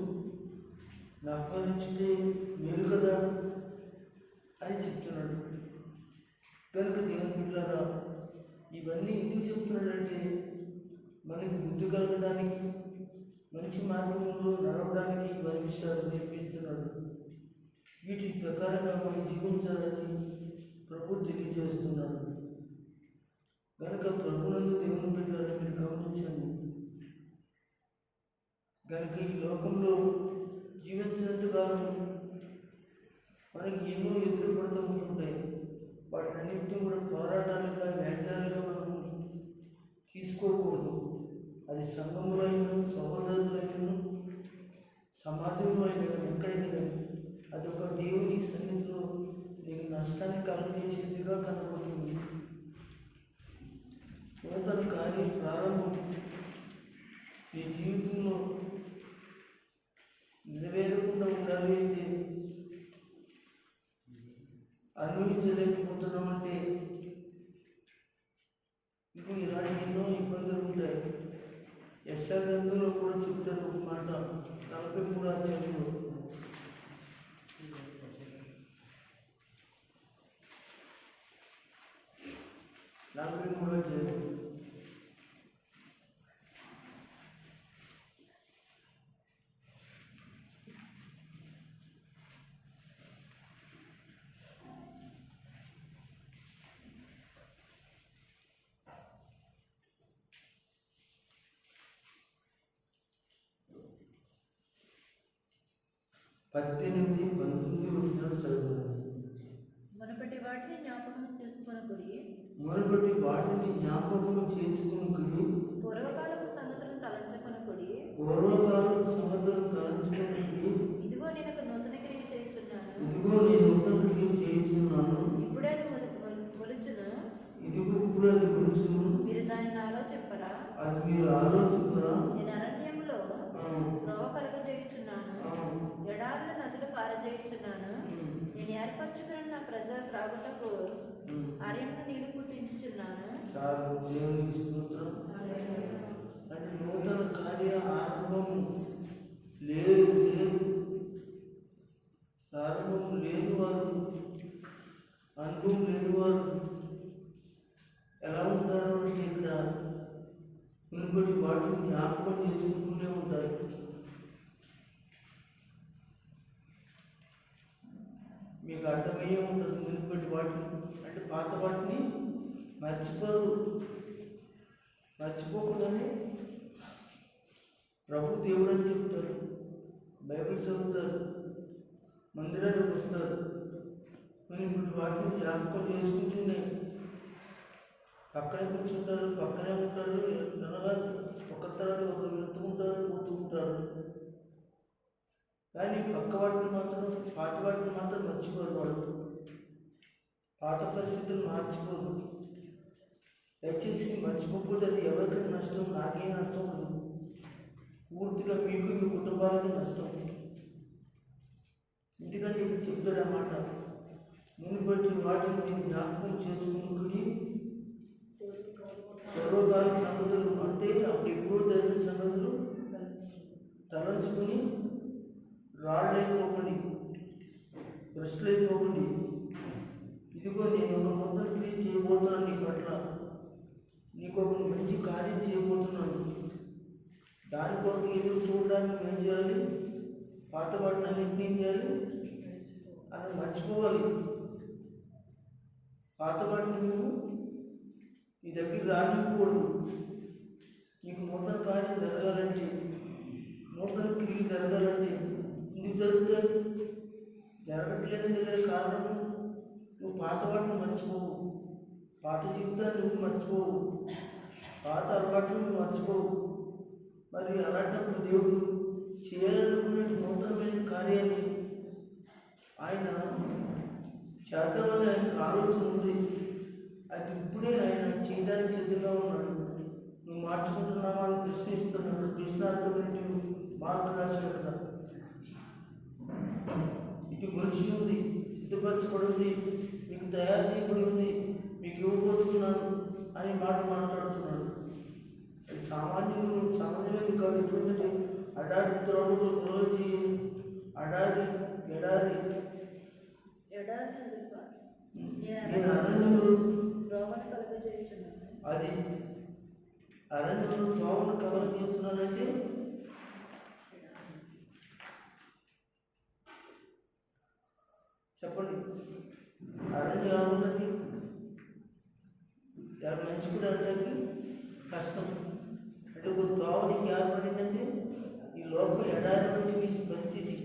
నపహరించితే మీరు కదా అని చెప్తున్నాడు. కనుక దేవుని బిడ్డలారా, ఇవన్నీ ఎందుకు చెప్తున్నాడంటే మనకి బుద్ధి కలగడానికి, మంచి మార్గంలో నడవడానికి ఇవన్నీ విషయాలు నేర్పిస్తున్నాడు. వీటి ప్రకారంగా మనం జీవించాలని ప్రభు తెలియజేస్తున్నాడు. కనుక ప్రభునందు దేవుని బిడ్డలారా మీరు గమనించండి. కనుక ఈ లోకంలో జీవించినంతకాలం మనకి ఎన్నో ఎదురుపడుతూ ఉంటుంటాయి. వాటినన్నింటినీ కూడా పోరాటాలుగా, వ్యాజ్యాలుగా మనం తీసుకోకూడదు. అది సంఘంలో అయినా, సహోదరులైనా, సమాజంలో అయినా, ఎక్కడైనా కానీ అదొక దేవుని సన్నిధిలో నీకు నష్టాన్ని కలుగజేసేదిగా కనబడుతుంది. నూతన కార్యం ప్రారంభం నీ జీవితంలో నెరవేరకుండా ఉండాలి అంటే, అనుభవించలేకపోతున్నామంటే ఇప్పుడు ఇలాంటి ఎన్నో ఇబ్బందులు ఉంటాయి. యెషయా కూడా చెప్తారు ఒక మాట, 43వ అధ్యాయంలో. మునుపటి వాటిని జ్ఞాపకం చేసుకొనకుడి, మునుపటి వాటిని జ్ఞాపకము చేసుకుని పూర్వకాలపు సంగతులను తలంచుకొనకుడి. పూర్వకాలపు సంగతులను తలంచుకుని ఇదిగో నేను ఒక నూతన క్రియ చేయుచున్నాను. ఇదిగో నేను నూతన క్రియ చేయుచున్నాను. ఇప్పుడే అది మొలుచును. ఇదిగో ఇప్పుడు అది మొలుచును. మీరు దానిని ఆలోచింపరా? అది మీరు ఆలోచించరా? నేను అరణ్యములో త్రోవ కలుగజేయుచున్నాను. ఎడారుల నదులు పారజేయుచున్నాను. నేను ఏర్పరచుకున్న నా ప్రజలు త్రాగుటకు అరణ్యమును నీళ్లు పుట్టించుచున్నాను. దేవునికి స్తోత్రం. అంటే నూతన కార్య ఆరంభం లేదు ప్రారంభం లేని వారు, అనుభవం లేని వారు ఎలా ఉంటారు అంటే ఇక్కడ మునుపటి వాటిని జ్ఞాపకం చేసుకుంటూనే ఉంటారు. మీకు అర్థమయ్యే ఉంటుంది. మునుపటి వాటిని అంటే పాత వాటిని మర్చిపోకూడదని ప్రభు దేవుడు అని చెప్తారు. బైబిల్ చదువుతారు, మందిరానికి వస్తారు. మునుపటి వాటిని జ్ఞాపకం చేసుకుంటూనే పక్కనే కూర్చుంటారు, పక్కనే ఉంటారు. అనగా ఒక తర్వాత ఒకరు వెళ్తుంటారు, పోతుంటారు. కానీ పక్క వాటిని మాత్రం, పాత వాటిని మాత్రం మర్చిపోరు. వాళ్ళు పాత పరిస్థితులు మార్చిపోరు. దయచేసి మర్చిపోకపోతే అది ఎవరికైనా నష్టం, నాకే నష్టం ఉండదు. పూర్తిగా మీకు మీ కుటుంబాలకి నష్టం. ఎందుకంటే ఇప్పుడు చెప్పారు అన్నమాట. మునుపటి వాటిని మీరు జ్ఞాపకం చేసుకుని పూర్వకాల సంగతులు అంటే అప్పుడు ఎప్పుడో జరిగిన సంగతులు తలంచుకుని రాళ్ళైపోకండి, బ్రష్లైపోకండి. ఇదిగో నేను ఒక నూతన క్రియ చేయబోతున్నాను. నీ పట్ల నీకు ఒక మంచి కార్యం చేయబోతున్నాను. దాని కొరకు ఎదురు చూడడానికి ఏం చేయాలి? పాత వాటిని అన్నింటినీ ఏం చేయాలి అని మర్చిపోవాలి. పాత వాటిని నువ్వు నీ దగ్గర రానివ్వకూడదు. నీకు నూతన కార్యం జరగాలంటే, నూతన క్రియలు జరగాలంటే ఎందుకు జరుగుతుంది? జరగట్లేదంటే కారణం నువ్వు పాత వాటిని మర్చిపోవు, పాత జీవితాన్ని నువ్వు మర్చిపోవు, పాత అలవాట్లు నువ్వు మర్చిపోవు. మరి అలాంటప్పుడు దేవుడు చేయాలనుకునే నూతనమైన కార్యాన్ని ఆయన చేద్దామని ఆయనకు ఆలోచన ఉంది. అది ఇప్పుడే ఆయన చేయడానికి సిద్ధంగా ఉన్నాడు. నువ్వు మార్చుకుంటున్నావా అని ప్రశ్నిస్తున్నాడు. ప్రశ్నార్థమైన మార్గదర్శనం కదా. ఇటు మనిషి ఉంది, సిద్ధపరచబడి ఉంది, మీకు తయారు చేయబడి ఉంది, మీకు ఇవ్వబోతున్నాను అని మాట మాట్లాడుతున్నాడు. అది సామాన్యమే కాదు. ఎటువంటి అడారి త్రోవలు రోజు ఎడారి నేను అరణ్యములు అది అరణ్యములు త్రోవను కవర్ చేస్తున్నానంటే చెప్పండి. అరణ్యం ఏముంటుంది? మనిషి కూడా అంటే కష్టం. అంటే ఒక త్రోవ నీకు ఏర్పడిందంటే ఈ లోకం ఎడారి వంటివి పరిస్థితి.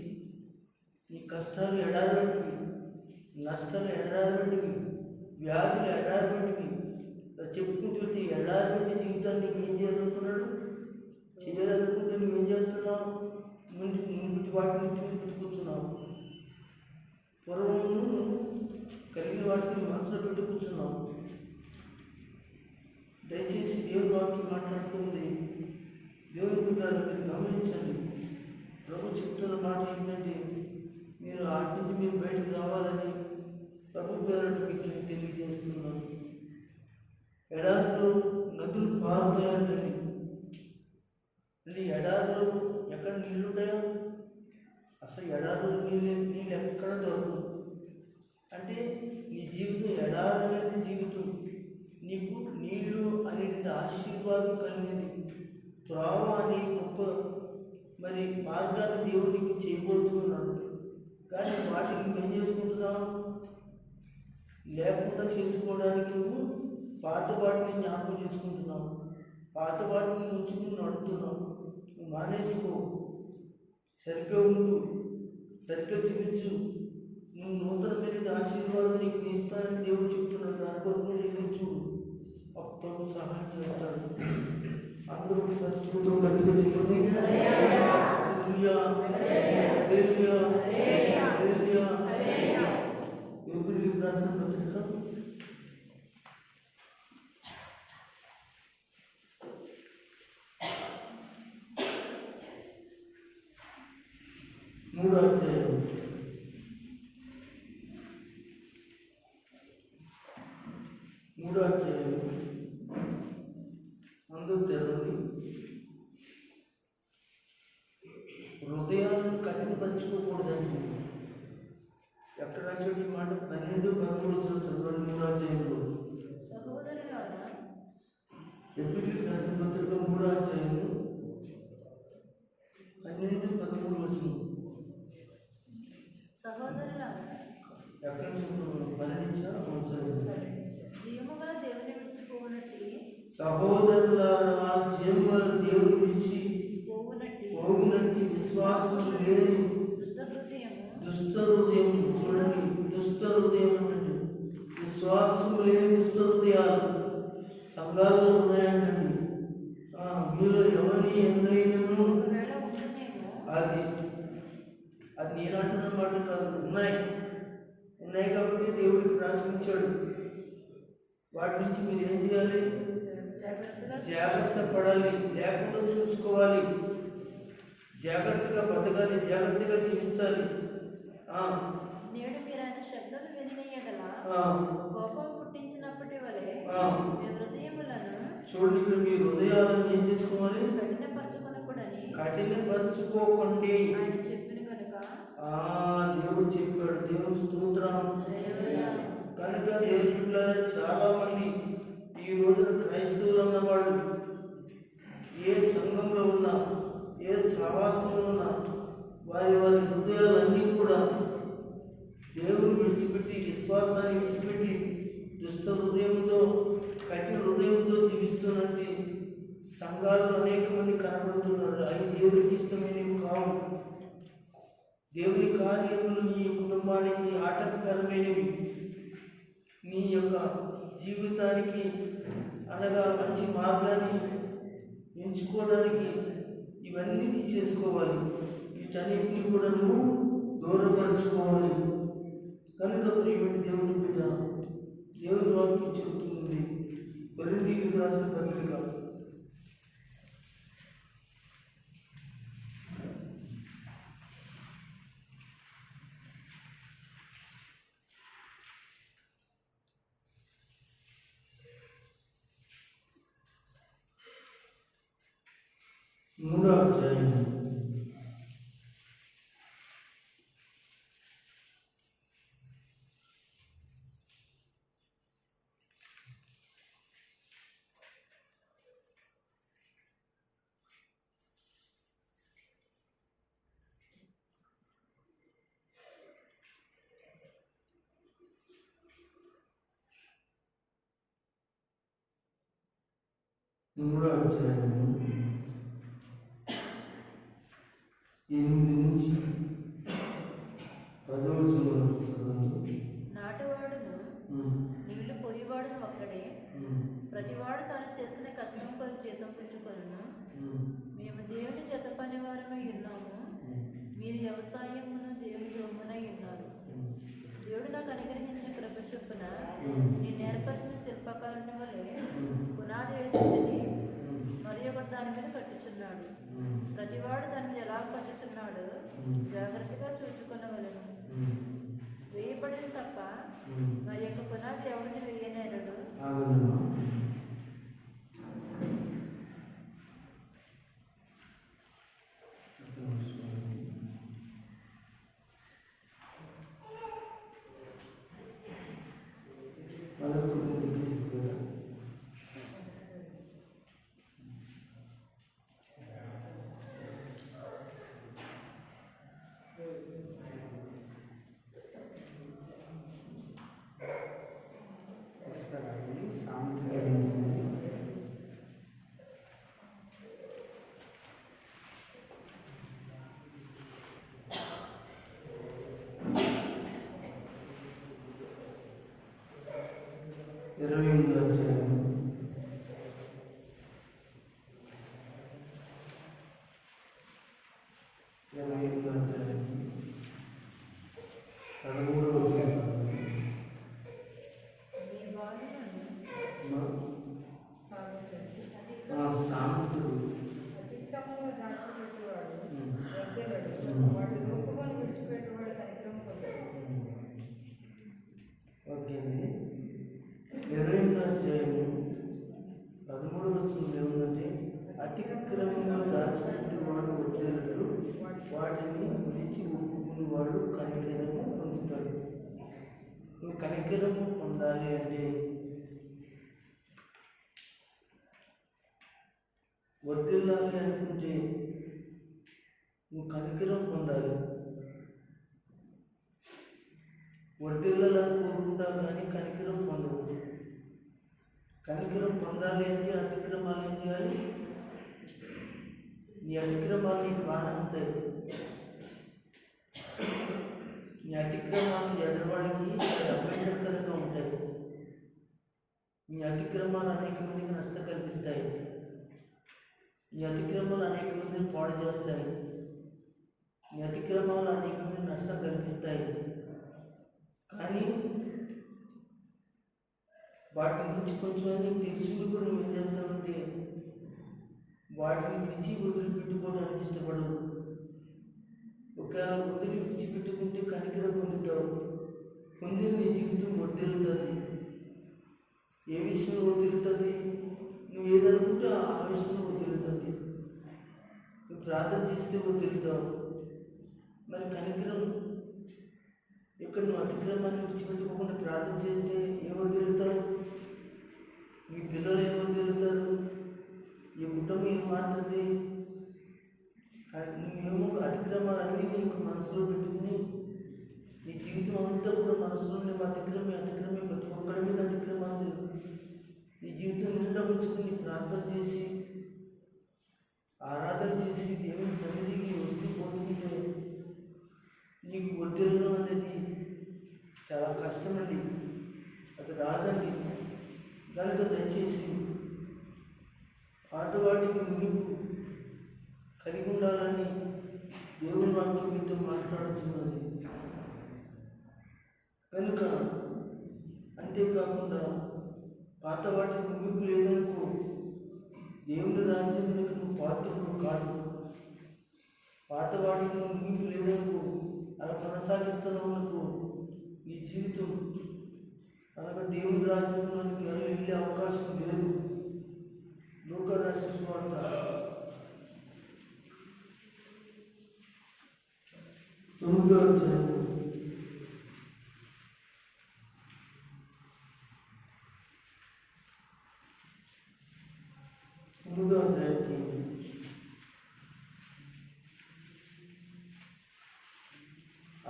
నీ కష్టాలు ఎడారి వంటివి, నష్టాలు ఎడారి వంటివి, వ్యాధులు ఎడారి వంటివి. చెప్పుకుంటూ వెళ్తే ఎడారి వంటి జీవితాన్ని నీకు ఏం చేయాలనుకున్నాడు? చేయాలనుకుంటే నువ్వేం చేస్తున్నావు? ముందు వాటిని పెట్టి కూర్చున్నావు. పూర్వం కలిగిన వాటిని మనసులో పెట్టి కూర్చున్నావు. దయచేసి దేవుని వాక్యం మాట్లాడుతుంది. దేవుని బిడ్డలు మీరు గమనించండి. ప్రభు చెప్తున్న మాట ఏంటంటే మీరు ఆటి నుంచి మీరు బయటకు రావాలని ప్రభు పేరు మీకు నేను తెలియజేస్తున్నాను. ఎడారిలో నదులు పారుతాయంటండి. అంటే ఎడారిలో ఎక్కడ నీళ్ళు ఉంటాయో అసలు ఎడారిలో నీళ్ళు ఎక్కడ దొరకదు. అంటే నీ జీవితం ఎడారమైన జీవితం. నీకు నీళ్ళు అనేది ఆశీర్వాదం కలిగింది. త్రోవ అనే గొప్ప మరి మార్గాన్ని దేవుడు నీకు చేయబోతున్నాడు. కానీ వాటిని నువ్వు ఏం చేసుకుంటున్నావు? లేకుండా చేసుకోవడానికి నువ్వు పాత వాటిని జ్ఞాపకం చేసుకుంటున్నావు. పాత వాటిని ఉంచుకుని నడుపుతున్నావు. నువ్వు మానేసుకో. సరిగ్గా ఉండు, సరిగ్గా జీవించు. నువ్వు నూతనమైన ఆశీర్వాదం నీకు ఇస్తానని దేవుడు చెప్తున్నాడు. దాని కొరకు నువ్వు చూడు. ప్రభు సహాయం చేస్తాడు. అందరూ ఒకసారి స్తోత్రం గట్టిగా చెప్పండి. హల్లెలూయా, హల్లెలూయా, హల్లెలూయా. ఎబ్రీయులకు రాసిన పత్రిక 3వ అధ్యాయం 3వ అధ్యాయం అందరూ తెరవండి. హృదయాలను కఠినపరచుకోకూడదండి. ఎక్కడ రాశాడు ఈ మాట? 12-13 చదవండి. 3వ అధ్యాయంలో సహోదరులారా, ఎబ్రీయులకు రాసిన పత్రిక 3వ అధ్యాయము 12-13 సహోదరులారా, ఎక్కడ పన్నెండించా జీవముగల దేవుని విడిచిపోవునట్టి సహోదరులారా, జీవముగల దేవుని విడిచి పోవునట్టి విశ్వాసం లేని దుష్ట హృదయం, చూడండి, దుష్ట హృదయం అంటే విశ్వాసం లేని దుష్ట హృదయాలు సంఘాల్లో ఉన్నాయంటండి. మీలో ఎవరిని ఎందైనను అది నేను అంటున్న మాట కాదు, ఉన్నాయి కాబట్టి దేవుడికి రాసించాడు. వాటి నుంచి మీరు ఏం చేయాలి? జాగ్రత్త పడాలి, లేకుండా చూసుకోవాలి, జాగ్రత్తగా బతకాలి, జాగ్రత్తగా జీవించాలి. నేడు మీరు ఆయన శబ్దం వినిన యెడల కోపం పుట్టించినప్పటి వలె మీ హృదయములను చూడండి, ఇక్కడ మీ హృదయాలను ఏం చేసుకోవాలి? కఠినపరచుకోకండి ఆయన చెప్పిన కనుక దేవుడు చెప్పాడు. దేవుని స్తోత్రం. కనుక దేవుడు చాలా మంది ఈ రోజున క్రైస్తవులు అన్నవాళ్ళు ఏ సంఘంలో ఉన్నా, ఏ సహవాసంలో ఉన్నా, వారి హృదయాలన్నీ కూడా దేవుని విడిచిపెట్టి, విశ్వాసాన్ని విడిచిపెట్టి దుష్ట హృదయంతో, కఠిన హృదయంతో జీవిస్తున్నట్టు సంఘాల్లో అనేక మంది కనబడుతున్నారు. అవి దేవునికి ఇష్టమైనవి కావు. దేవుని కార్యములు నీ కుటుంబానికి ఆటంకకరమైనవి, నీ యొక్క జీవితానికి అనగా మంచి మార్గాన్ని ఎంచుకోవడానికి ఇవన్నీ తీసేసుకోవాలి. వీటన్నిటిని కూడా నువ్వు దూరపరచుకోవాలి. కనుక ప్రియమైన దేవుని బిడ్డ, దేవుని వాక్యం చెబుతుంది. కొరింథీయులకు రాసిన పత్రిక 3వ అధ్యాయం 8 నుంచి 10వ చదవండి. నాటువాడును నీళ్లు పోయేవాడును ఒక్కడే, ప్రతివాడు తాను చేసిన కష్టం కొరకు జీతం పుచ్చుకొనును. మేము దేవుని చేత పనివారమై ఉన్నాము, మీరు వ్యవసాయమును దేవుని సొమ్మునై ఉన్నారు. దేవుడు నాకు అనుగ్రహించిన కృప చొప్పున నేను ఏర్పరిచిన శిల్పకారుని వలె పునాది వేసి మరి ఒకటి దాని మీద కట్టుచున్నాడు. ప్రతివాడు దాన్ని ఎలా కట్టుచున్నాడు జాగ్రత్తగా చూచుకొనవలెను. వేయబడిన తప్ప మరి యొక్క పునాది ఎవరిని వేయనేరడు. ఇరవై 28వ అధ్యాయం వాటిని విడిచి ఒప్పుకునేవాడు కనికరము పొందుతాడు. నువ్వు కనికరము పొందాలి అంటే వర్తిల్లాలి అనుకుంటే నువ్వు కనికరం పొందాలి. వర్తిల్లాలని కోరుకుంటావు కానీ కనికరం పొందవు. కనికరం పొందాలి అంటే అతిక్రమాలు ఏం చేయాలి? నీ అతిక్రమాలు నీకు బాగానే ఉంటాయి. నీ అతిక్రమాలు ఎదరవాళ్ళకి అభ్యంతరకరంగా ఉంటాయి. నీ అతిక్రమాలు అనేక మందికి నష్టం కలిగిస్తాయి. నీ అతిక్రమాలు అనేక మందిని పాడు చేస్తాయి. నీ అతిక్రమాలు అనేక మంది నష్టం కలిగిస్తాయి. కానీ వాటి గురించి కొంచెం తెలుసుకుని కూడా నువ్వు ఏం చేస్తావంటే వాటిని విడిచి వదిలిపెట్టుకోవడానికి ఇష్టపడవు. ఒకవేళ విడిచిపెట్టుకుంటే కనికరం పొందుతావు. పొందిన నీ జీవితం వర్ధిల్లుతుంది. ఏ విషయంలో వర్ధిల్లుతుంది? నువ్వు ఏదనుకుంటే ఆ విషయంలో వర్ధిల్లుతుంది. నువ్వు ప్రార్థన చేస్తే వర్ధిల్లుతావు. మరి కనికరం ఇక్కడ నువ్వు అతిక్రమాన్ని విడిచిపెట్టుకోకుండా ప్రార్థన చేస్తే ఏం వర్ధిల్లుతావు? మీ పిల్లలు ఏం వర్ధిల్లుతారు? ఈ కుటుంబం ఏం మారుతుంది? నువ్వేమో అతిక్రమాలన్నీ నీకు మనసులో పెట్టుకుని నీ జీవితం అంతా కూడా మనసులో మేము అతిక్రమే ప్రతి ఒక్కరి మీద అతిక్రమాలు నీ జీవితం నిండా ఉంచుకుని ప్రార్థన చేసి ఆరాధన చేసి దేవుని సన్నిధికి వస్తూ పోతుంటే నీకు వర్ధిల్లడం అనేది చాలా కష్టమండి. అది రాదండి. కనుక దయచేసి పాత వాటికి ముగింపు కలిగి ఉండాలని దేవుని వాక్యం మీతో మాట్లాడుతున్నది. కనుక అంతేకాకుండా పాత వాటికి ముగింపు లేదనుకో దేవుని రాజ్యానికి నువ్వు పాత్రలు కాదు. పాత వాటికి ముగింపు లేదనుకో అలా కొనసాగిస్తున్నావు నీ జీవితం అనగా దేవుని రాజ్యంలోనికి వెళ్ళే అవకాశం లేదు. లూకా రాసిన సువార్త 9వ అధ్యాయం 9వ అధ్యాయం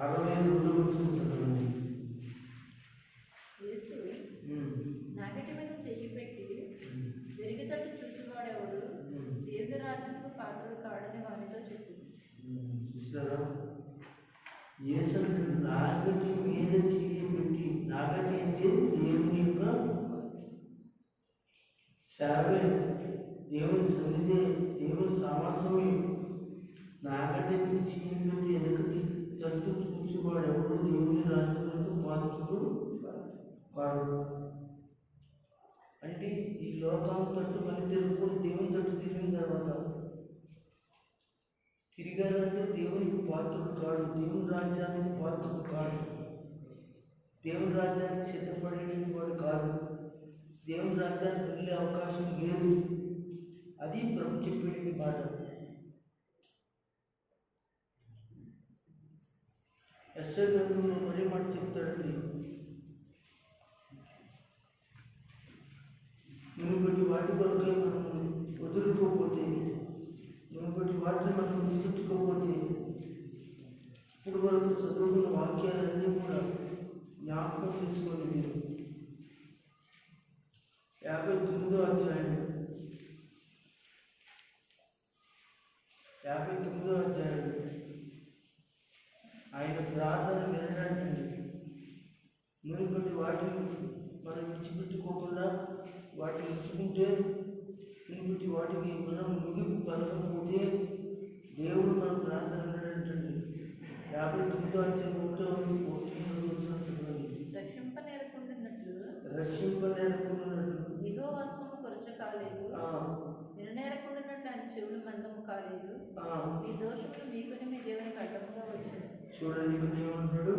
62వ వచనం చదవండి. యేసు నాగటి మీద చెయ్యి పెట్టి వెరిగితట్టు చూచువాడెవడు దేవుని రాజ్యముకు పాత్రలు కాడని వానితో చెప్పు. చూసారా? యేసు నాగటి మీద చెయ్యి పెట్టి, నాగటి అంటే దేవుని యొక్క సేవే, దేవుని సన్నిధి, దేవుని సమాసమే. నాగటి మీద చెయ్యి పెట్టి వెనక్కి తట్టు చూసేవాడు ఎవడు దేవుని రాజ్యములకు పాత్రుడు కాదు. అంటే ఈ లోకం తట్టు మళ్ళీ తిరుగుకొని దేవుని తట్టు తిరిగిన తర్వాత తిరిగారంటే దేవునికి పాత్రుడు కాడు, దేవుని రాజ్యానికి పాత్రుడు కాడు, దేవుని రాజ్యానికి సిద్ధపడేటువంటి వాడు కాదు, దేవుని రాజ్యానికి వెళ్ళే అవకాశం లేదు. అది ప్రభు చెప్పేటువంటి మాట. ఎస్ఐ గారు మరీ మాట చెప్తాడండి. మునుపటి వాటి కొరకే మనం వదులుకోకపోతే, మునుపటి వాటిని మనం విసుగుకోకపోతే, ఇప్పుడు వరకు చదువుకున్న వాక్యాలన్నీ కూడా జ్ఞాపకం తీసుకొని మీరు 59వ అధ్యాయం 59వ అధ్యాయం ఆయన ప్రార్థన వినడానికి మునుపటి వాటిని మనం విడిచిపెట్టుకోకుండా వాటిని ఉంచుకుంటే, మునుపటి వాటికి మనం ముగింపు పలకపోతే దేవుడు మన ప్రార్థన వినడంటండి. 59వ అధ్యాయం 1వ రక్షింపనేరకుండినట్లు యెహోవా హస్తము కొరచ కాలేదు, విననేరకుండినట్లు ఆయన చెవులు మందము కాలేదు. మీ దోషములు మీకుని మీ దేవునికి అడ్డముగా వచ్చింది. చూడండి, ఇక్కడ ఏమంటాడు?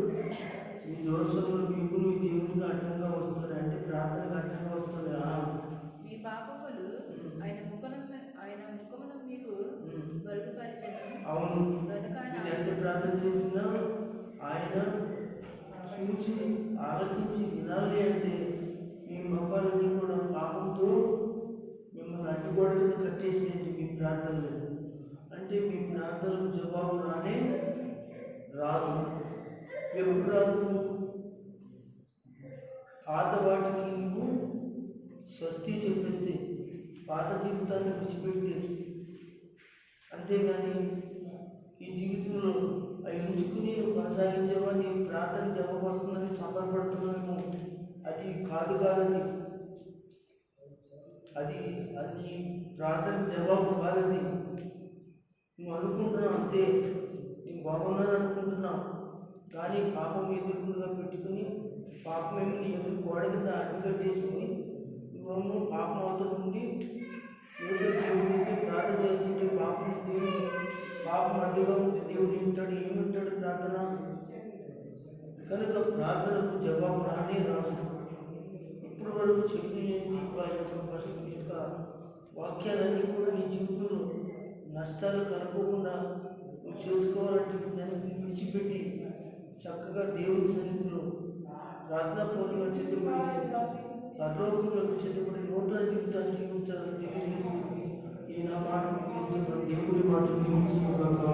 ఈ దోషములు మీకు మీ దేవునికి అడ్డంగా వస్తున్నాయి. అంటే ప్రార్థనకు అడ్డంగా వస్తున్నాయి. మీ పాపములు ఆయన ముఖమును మీకు మరుగుపరిచెను. అవును, కనుక ఆయన పాత వాటికి నువ్వు స్వస్తి చెప్పేస్తే, పాత జీవితాన్ని విడిచిపెడితే, అంతేగాని ఈ జీవితంలో అవి ఉంచుకుని నువ్వు కొనసాగించేవా, నీ ప్రార్థన జవాబు వస్తుందని సంబరపడుతున్నాము. అది కాదు కాదని, అది అది ప్రార్థన జవాబు కాదని నువ్వు అనుకుంటున్నావు. అంతే, నేను బాగున్నాను అనుకుంటున్నావు. కానీ పాపం ఎదురుగా పెట్టుకుని పాపమేమి నీ ఎదురు గోడ కింద అడ్డుకట్టేసుకుని నువ్వు పాపం అవతల నుండి ఎదురు దేవుడు ఉంటే ప్రార్థన చేస్తుంటే పాపం అడ్డుగా ఉంటే దేవుడు ఏమిటాడు? ఏమింటాడు ప్రార్థన? కనుక ప్రార్థనకు జవాబు రానే రాదు. ఇప్పటి వరకు చెప్పిన యొక్క వాక్యాలన్నీ కూడా నీ జీవితంలో నష్టాలు కలగకుండా నువ్వు చేసుకోవాలంటే దాన్ని విడిచిపెట్టి చక్కగా దేవుని సన్నిధిలో ప్రార్థనాపూర్వకంగా సిద్ధపడి పరలోకంలోకి సిద్ధపడి నూతన జీవితాన్ని జీవించాలని తెలియజేస్తూ ఈ నా మాట దేవుడి మాట జీవించుగాక.